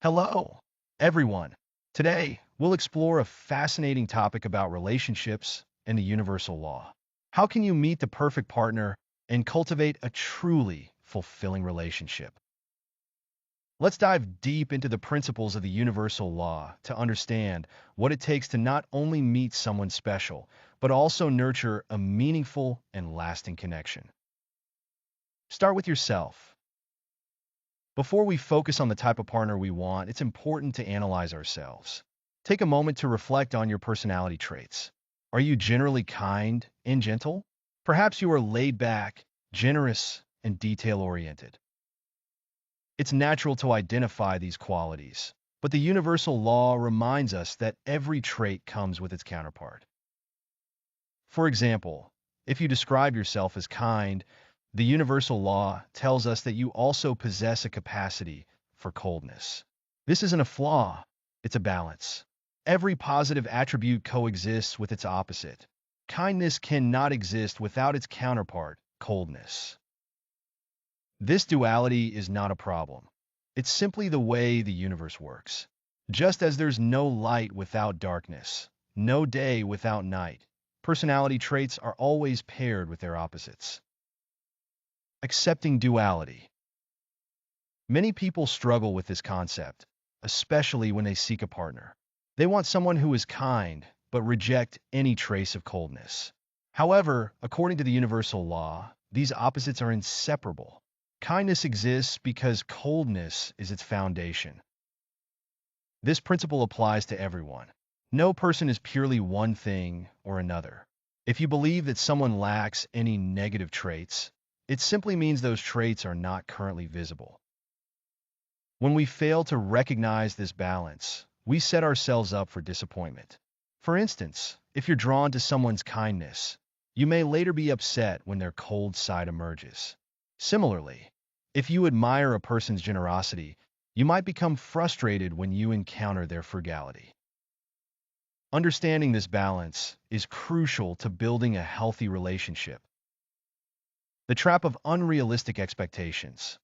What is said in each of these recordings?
Hello, everyone. Today, we'll explore a fascinating topic about relationships and the universal law. How can you meet the perfect partner and cultivate a truly fulfilling relationship? Let's dive deep into the principles of the universal law to understand what it takes to not only meet someone special, but also nurture a meaningful and lasting connection. Start with yourself. Before we focus on the type of partner we want, it's important to analyze ourselves. Take a moment to reflect on your personality traits. Are you generally kind and gentle? Perhaps you are laid back, generous, and detail-oriented. It's natural to identify these qualities, but the universal law reminds us that every trait comes with its counterpart. For example, if you describe yourself as kind, the universal law tells us that you also possess a capacity for coldness. This isn't a flaw, it's a balance. Every positive attribute coexists with its opposite. Kindness cannot exist without its counterpart, coldness. This duality is not a problem. It's simply the way the universe works. Just as there's no light without darkness, no day without night, personality traits are always paired with their opposites. Accepting duality. Many people struggle with this concept, especially when they seek a partner. They want someone who is kind, but reject any trace of coldness. However, according to the universal law, these opposites are inseparable. Kindness exists because coldness is its foundation. This principle applies to everyone. No person is purely one thing or another. If you believe that someone lacks any negative traits, it simply means those traits are not currently visible. When we fail to recognize this balance, we set ourselves up for disappointment. For instance, if you're drawn to someone's kindness, you may later be upset when their cold side emerges. Similarly, if you admire a person's generosity, you might become frustrated when you encounter their frugality. Understanding this balance is crucial to building a healthy relationship. The trap of unrealistic expectations.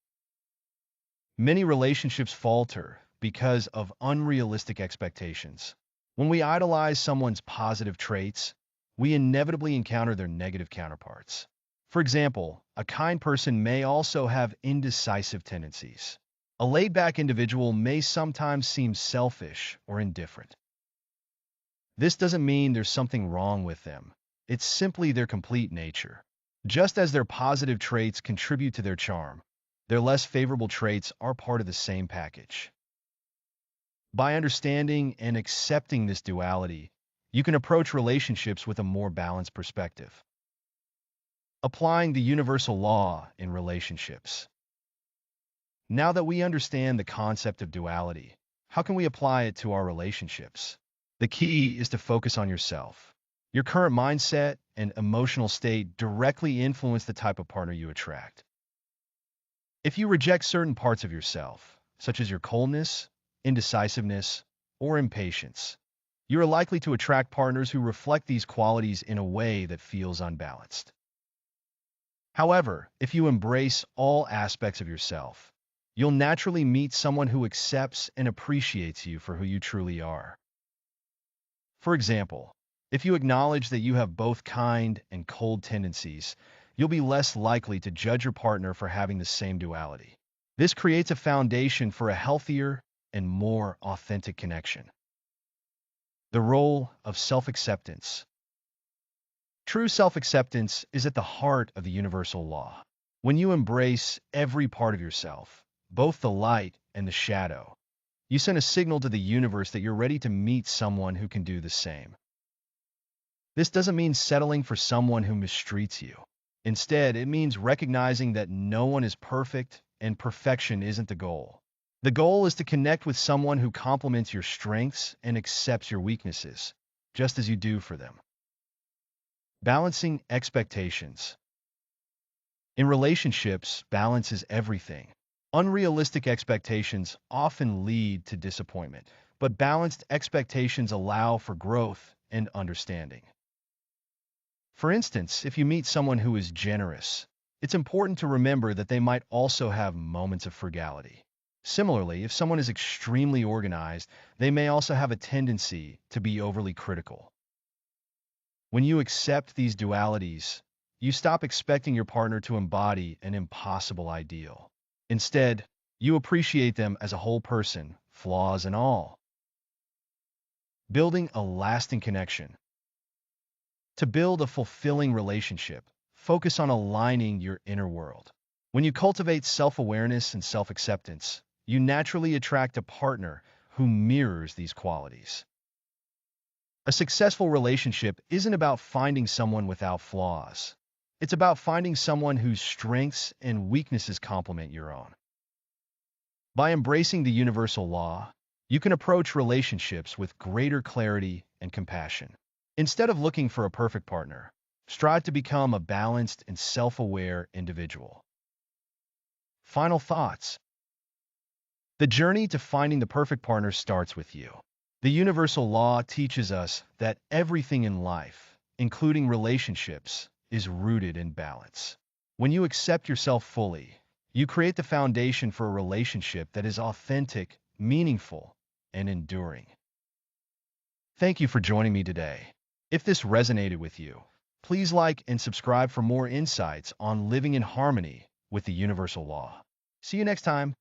Many relationships falter because of unrealistic expectations. When we idolize someone's positive traits, we inevitably encounter their negative counterparts. For example, a kind person may also have indecisive tendencies. A laid-back individual may sometimes seem selfish or indifferent. This doesn't mean there's something wrong with them. It's simply their complete nature. Just as their positive traits contribute to their charm, their less favorable traits are part of the same package. By understanding and accepting this duality, you can approach relationships with a more balanced perspective. Applying the universal law in relationships. Now that we understand the concept of duality, how can we apply it to our relationships? The key is to focus on yourself. Your current mindset and emotional state directly influence the type of partner you attract. If you reject certain parts of yourself, such as your coldness, indecisiveness, or impatience, you are likely to attract partners who reflect these qualities in a way that feels unbalanced. However, if you embrace all aspects of yourself, you'll naturally meet someone who accepts and appreciates you for who you truly are. For example, if you acknowledge that you have both kind and cold tendencies, you'll be less likely to judge your partner for having the same duality. This creates a foundation for a healthier and more authentic connection. The role of self-acceptance. True self-acceptance is at the heart of the universal law. When you embrace every part of yourself, both the light and the shadow, you send a signal to the universe that you're ready to meet someone who can do the same. This doesn't mean settling for someone who mistreats you. Instead, it means recognizing that no one is perfect and perfection isn't the goal. The goal is to connect with someone who complements your strengths and accepts your weaknesses, just as you do for them. Balancing expectations. In relationships, balance is everything. Unrealistic expectations often lead to disappointment, but balanced expectations allow for growth and understanding. For instance, if you meet someone who is generous, it's important to remember that they might also have moments of frugality. Similarly, if someone is extremely organized, they may also have a tendency to be overly critical. When you accept these dualities, you stop expecting your partner to embody an impossible ideal. Instead, you appreciate them as a whole person, flaws and all. Building a lasting connection. To build a fulfilling relationship, focus on aligning your inner world. When you cultivate self-awareness and self-acceptance, you naturally attract a partner who mirrors these qualities. A successful relationship isn't about finding someone without flaws. It's about finding someone whose strengths and weaknesses complement your own. By embracing the universal law, you can approach relationships with greater clarity and compassion. Instead of looking for a perfect partner, strive to become a balanced and self-aware individual. Final thoughts. The journey to finding the perfect partner starts with you. The universal law teaches us that everything in life, including relationships, is rooted in balance. When you accept yourself fully, you create the foundation for a relationship that is authentic, meaningful, and enduring. Thank you for joining me today. If this resonated with you, please like and subscribe for more insights on living in harmony with the universal law. See you next time.